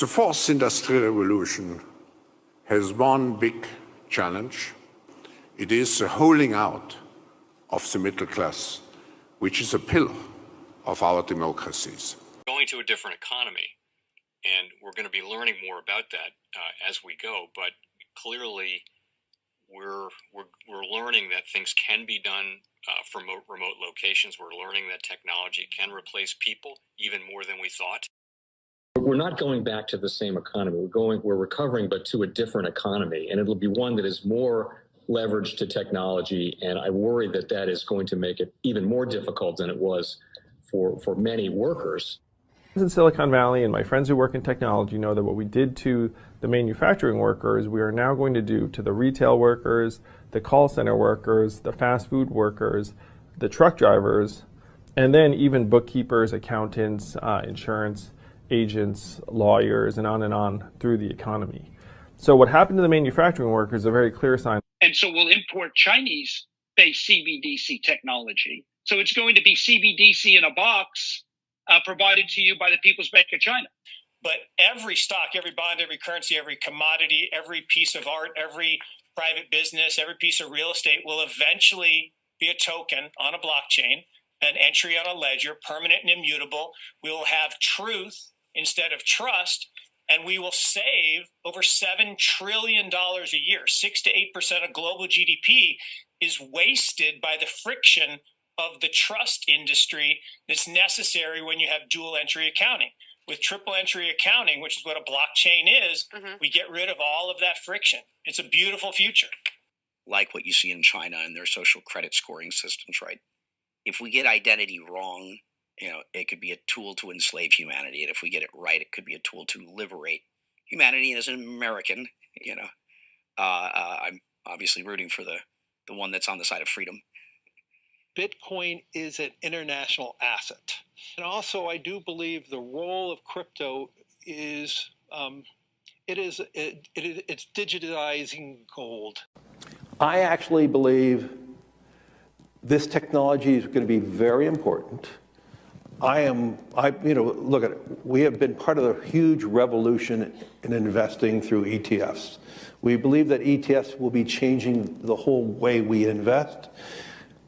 The fourth industrial revolution has one big challenge. It is the holding out of the middle class, which is a pillar of our democracies. Going to a different economy, and we're going to be learning more about that as we go. But clearly, we're learning that things can be done from remote locations. We're learning that technology can replace people even more than we thought. We're not going back to the same economy. We're recovering, but to a different economy, and it'll be one that is more leveraged to technology. And I worry that that is going to make it even more difficult than it was for many workers. In Silicon Valley, and my friends who work in technology know that what we did to the manufacturing workers, we are now going to do to the retail workers, the call center workers, the fast food workers, the truck drivers, and then even bookkeepers, accountants, insurance agents, lawyers, and on through the economy. So what happened to the manufacturing workers is a very clear sign. And so we'll import Chinese-based CBDC technology. So it's going to be CBDC in a box provided to you by the People's Bank of China. But every stock, every bond, every currency, every commodity, every piece of art, every private business, every piece of real estate will eventually be a token on a blockchain, an entry on a ledger, permanent and immutable. We will have truth instead of trust, and we will save over $7 trillion a year. 6 to 8% of global GDP is wasted by the friction of the trust industry that's necessary when you have dual entry accounting. With triple entry accounting, which is what a blockchain is, we get rid of all of that friction. It's a beautiful future. Like what you see in China and their social credit scoring systems, right? If we get identity wrong, it could be a tool to enslave humanity. And if we get it right, it could be a tool to liberate humanity. And as an American, I'm obviously rooting for the one that's on the side of freedom. Bitcoin is an international asset. And also, I do believe the role of crypto is it's digitizing gold. I actually believe this technology is going to be very important. Look at it. We have been part of a huge revolution in investing through ETFs. We believe that ETFs will be changing the whole way we invest.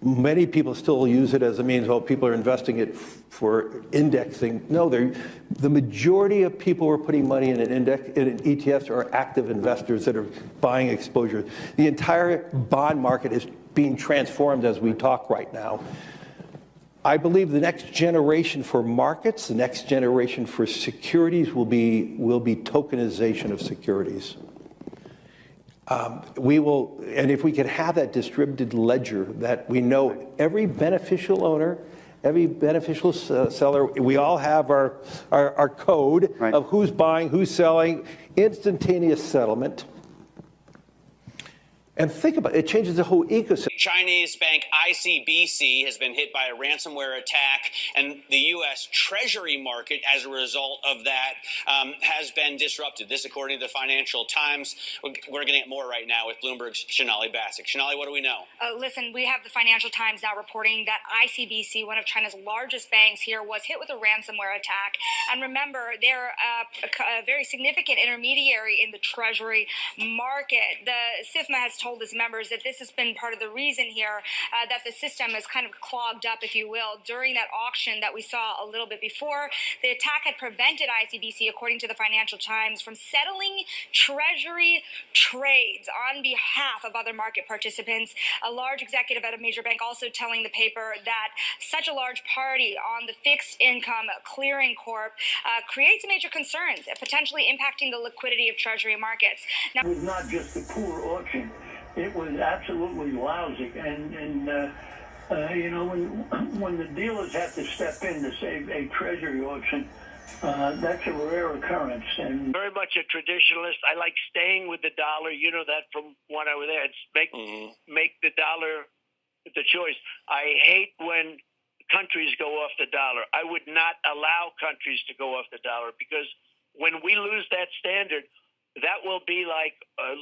Many people still use it as a means, people are investing it for indexing. No, the majority of people who are putting money in in ETFs are active investors that are buying exposure. The entire bond market is being transformed as we talk right now. I believe the next generation for markets, the next generation for securities will be tokenization of securities. And if we could have that distributed ledger that we know every beneficial owner, every beneficial seller, we all have our code of who's buying, who's selling, instantaneous settlement. And think about it, it changes the whole ecosystem. Chinese bank ICBC has been hit by a ransomware attack, and the U.S. Treasury market, as a result of that, has been disrupted. This, according to the Financial Times. We're getting it more right now with Bloomberg's Sonali Basak. Sonali, what do we know? Listen, we have the Financial Times now reporting that ICBC, one of China's largest banks here, was hit with a ransomware attack. And remember, they're a very significant intermediary in the Treasury market. The SIFMA has told its members that this has been part of the reason here that the system is kind of clogged up, if you will, during that auction that we saw a little bit before. The attack had prevented ICBC, according to the Financial Times, from settling Treasury trades on behalf of other market participants. A large executive at a major bank also telling the paper that such a large party on the fixed income clearing corp creates major concerns, potentially impacting the liquidity of Treasury markets. Now, it was not just a poor auction. It was absolutely lousy, and when the dealers have to step in to save a treasury auction, that's a rare occurrence. And very much a traditionalist. I like staying with the dollar. You know that from when I was there. It's make the dollar the choice. I hate when countries go off the dollar. I would not allow countries to go off the dollar, because when we lose that standard, that will be like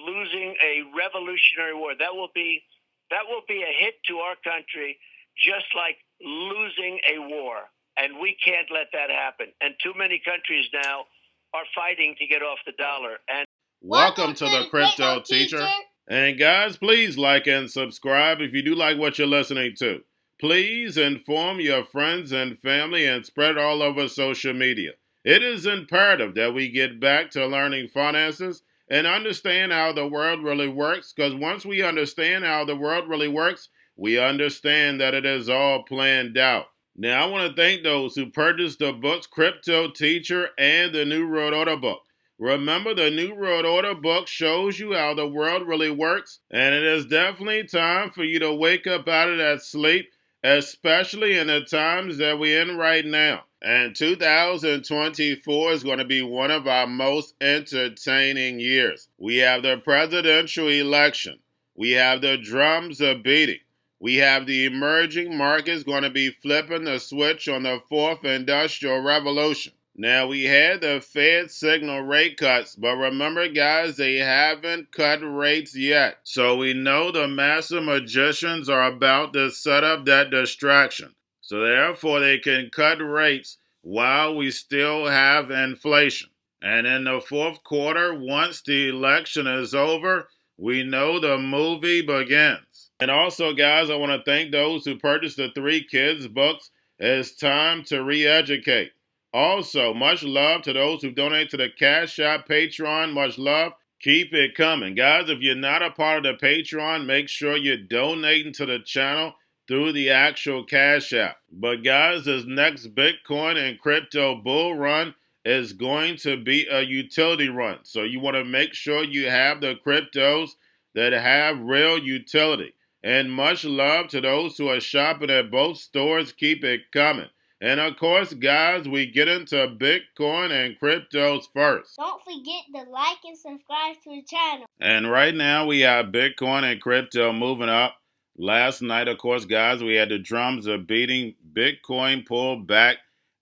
losing a revolutionary war. That will be a hit to our country, just like losing a war. And we can't let that happen. And too many countries now are fighting to get off the dollar. And welcome to the Crypto Teacher. And guys, please like and subscribe if you do like what you're listening to. Please inform your friends and family and spread it all over social media. It is imperative that we get back to learning finances and understand how the world really works, because once we understand how the world really works, we understand that it is all planned out. Now, I want to thank those who purchased the books Cryptoteacher and the New World Order book. Remember, the New World Order book shows you how the world really works, and it is definitely time for you to wake up out of that sleep, especially in the times that we're in right now. And 2024 is going to be one of our most entertaining years. We have the presidential election. We have the drums are beating. We have the emerging markets going to be flipping the switch on the fourth industrial revolution. Now, we had the Fed signal rate cuts, but remember, guys, they haven't cut rates yet. So we know the master magicians are about to set up that distraction. So therefore, they can cut rates while we still have inflation. And in the fourth quarter, once the election is over, we know the movie begins. And also, guys, I want to thank those who purchased the 3 Kids books. It's time to re-educate. Also, much love to those who donate to the Cash App, Patreon. Much love. Keep it coming. Guys, if you're not a part of the Patreon, make sure you're donating to the channel through the actual Cash App. But guys, this next Bitcoin and crypto bull run is going to be a utility run. So you want to make sure you have the cryptos that have real utility. And much love to those who are shopping at both stores. Keep it coming. And of course, guys, we get into Bitcoin and cryptos first. Don't forget to like and subscribe to the channel. And right now, we have Bitcoin and crypto moving up. Last night, of course, guys, we had the drums of beating. Bitcoin pulled back,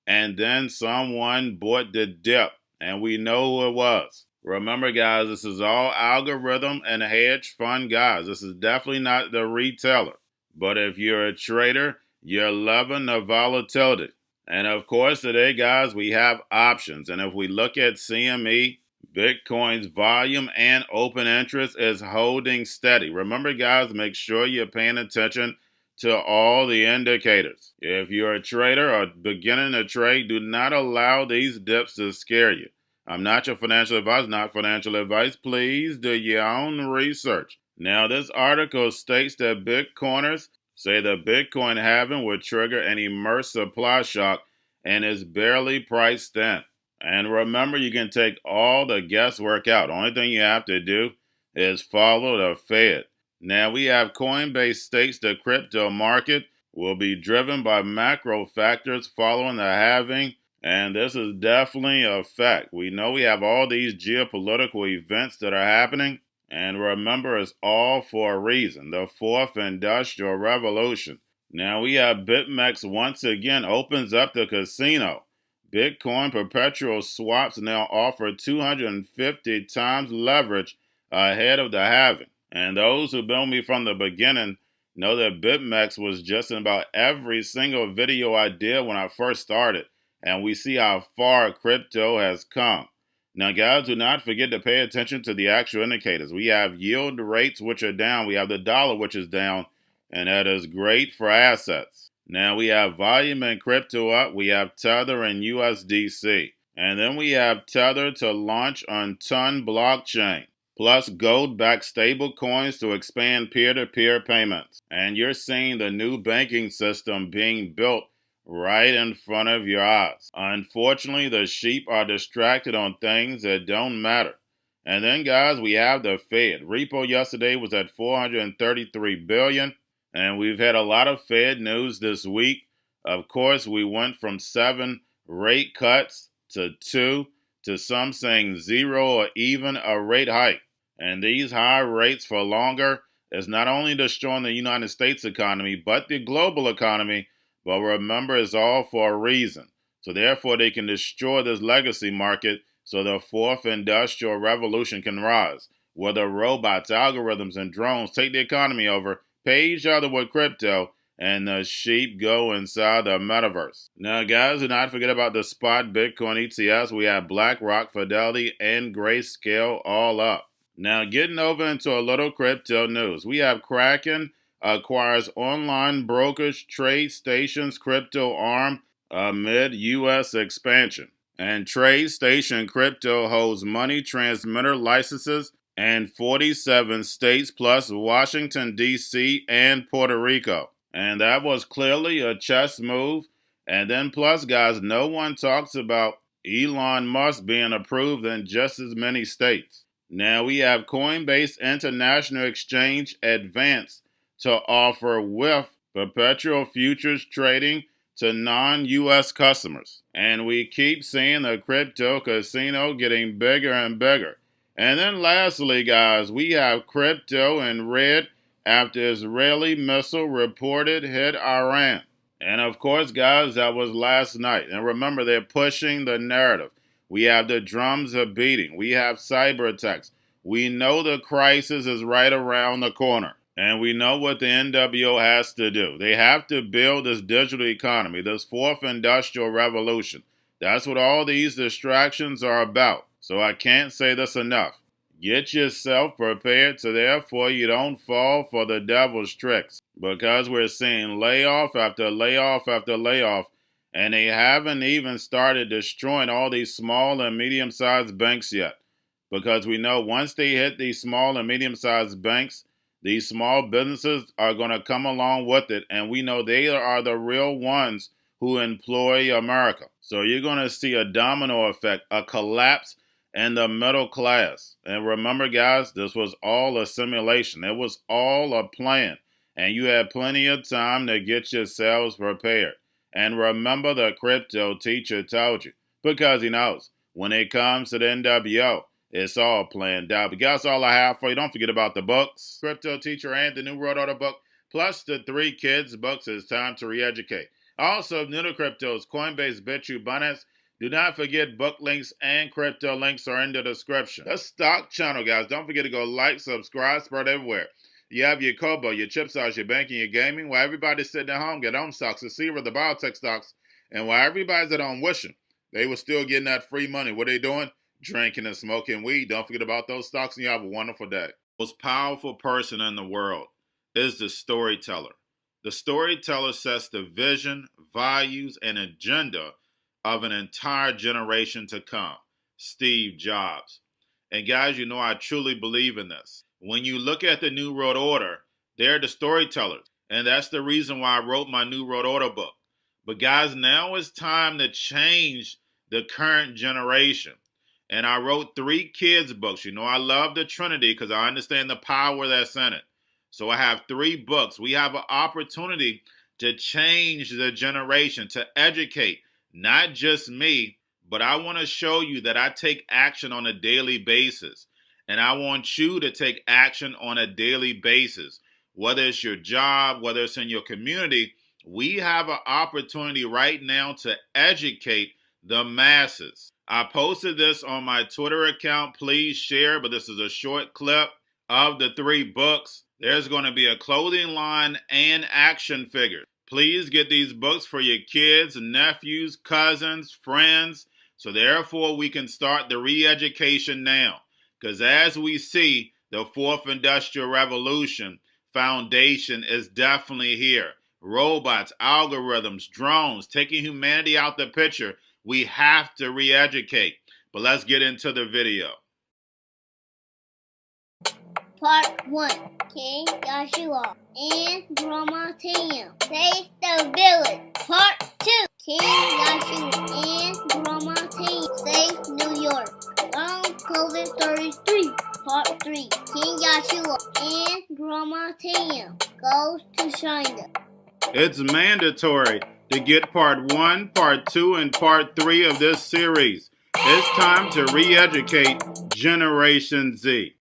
and then someone bought the dip, and we know who it was. Remember, guys, this is all algorithm and hedge fund guys. This is definitely not the retailer. But if you're a trader, you're loving the volatility. And of course, today, guys, we have options. And if we look at CME, Bitcoin's volume and open interest is holding steady. Remember, guys, make sure you're paying attention to all the indicators. If you're a trader or beginning to trade, do not allow these dips to scare you. I'm not your financial advisor, not financial advice. Please do your own research. Now, this article states that Bitcoiners say the Bitcoin halving would trigger an immense supply shock and is barely priced in. And remember, you can take all the guesswork out. Only thing you have to do is follow the Fed. Now, we have Coinbase states the crypto market will be driven by macro factors following the halving, and this is definitely a fact. We know we have all these geopolitical events that are happening, and remember, it's all for a reason, the fourth industrial revolution. Now, we have BitMEX once again opens up the casino. Bitcoin perpetual swaps now offer 250 times leverage ahead of the halving. And those who've been with me from the beginning know that BitMEX was just in about every single video I did when I first started. And we see how far crypto has come. Now, guys, do not forget to pay attention to the actual indicators. We have yield rates, which are down. We have the dollar, which is down. And that is great for assets. Now, we have volume and crypto up. We have Tether and USDC. And then we have Tether to launch on Ton blockchain, plus gold-backed stable coins to expand peer-to-peer payments. And you're seeing the new banking system being built right in front of your eyes. Unfortunately, the sheep are distracted on things that don't matter. And then, guys, we have the Fed. Repo yesterday was at $433 billion. And we've had a lot of Fed news this week. Of course, we went from 7 rate cuts to 2 to some saying 0 or even a rate hike. And these high rates for longer is not only destroying the United States economy, but the global economy. But remember, it's all for a reason. So therefore, they can destroy this legacy market so the fourth industrial revolution can rise, where the robots, algorithms, and drones take the economy over, pay each other with crypto, and the sheep go inside the metaverse. Now, guys, do not forget about the spot Bitcoin ETFs. We have BlackRock, Fidelity, and Grayscale all up. Now, getting over into a little crypto news. We have Kraken acquires online brokerage TradeStation's crypto arm amid U.S. expansion. And TradeStation Crypto holds money transmitter licenses in 47 states plus Washington, D.C. and Puerto Rico. And that was clearly a chess move. And then plus, guys, no one talks about Elon Musk being approved in just as many states. Now we have Coinbase International Exchange advanced to offer with perpetual futures trading to non-U.S. customers. And we keep seeing the crypto casino getting bigger and bigger. And then lastly, guys, we have crypto in red after Israeli missile reported hit Iran. And of course, guys, that was last night. And remember, they're pushing the narrative. We have the drums are beating. We have cyber attacks. We know the crisis is right around the corner. And we know what the NWO has to do. They have to build this digital economy, this fourth industrial revolution. That's what all these distractions are about. So I can't say this enough. Get yourself prepared so therefore you don't fall for the devil's tricks. Because we're seeing layoff after layoff after layoff. And they haven't even started destroying all these small and medium-sized banks yet. Because we know once they hit these small and medium-sized banks, these small businesses are going to come along with it, and we know they are the real ones who employ America. So you're going to see a domino effect, a collapse in the middle class. And remember, guys, this was all a simulation. It was all a plan, and you had plenty of time to get yourselves prepared. And remember, the crypto teacher told you, because he knows when it comes to the NWO, it's all planned out. But guys, all I have for you. Don't forget about the books, Crypto Teacher and the New World Order book, plus the 3 kids books. It's time to re-educate. Also, new to cryptos, Coinbase, Bitrue, Binance. Do not forget book links and crypto links are in the description. The stock channel, guys. Don't forget to go like, subscribe, spread everywhere. You have your Kobo, your chip stocks, your banking, your gaming. While everybody's sitting at home, get on stocks, the Seaver, the biotech stocks. And while everybody's at home wishing they were still getting that free money, what are they doing? Drinking and smoking weed. Don't forget about those stocks, and you have a wonderful day. The most powerful person in the world is the storyteller. The storyteller sets the vision, values, and agenda of an entire generation to come. Steve Jobs. And guys, you know I truly believe in this. When you look at the New World Order, they're the storytellers. And that's the reason why I wrote my New World Order book. But guys, now it's time to change the current generation. And I wrote 3 kids books. You know, I love the Trinity because I understand the power that's in it. So I have 3 books. We have an opportunity to change the generation, to educate, not just me, but I want to show you that I take action on a daily basis. And I want you to take action on a daily basis. Whether it's your job, whether it's in your community, we have an opportunity right now to educate the masses. I posted this on my Twitter account. Please share, but this is a short clip of the 3 books. There's going to be a clothing line and action figures. Please get these books for your kids, nephews, cousins, friends, so therefore we can start the re-education now. Because as we see, the 4th Industrial Revolution foundation is definitely here. Robots, algorithms, drones, taking humanity out the picture. We have to re-educate. But let's get into the video. Part 1. King Joshua and Grandma Tam save the village. Part 2. King Joshua and Grandma Tam save New York from COVID 33. Part 3. King Joshua and Grandma Tam goes to China. It's mandatory to get part 1, part 2, and part 3 of this series. It's time to re-educate Generation Z.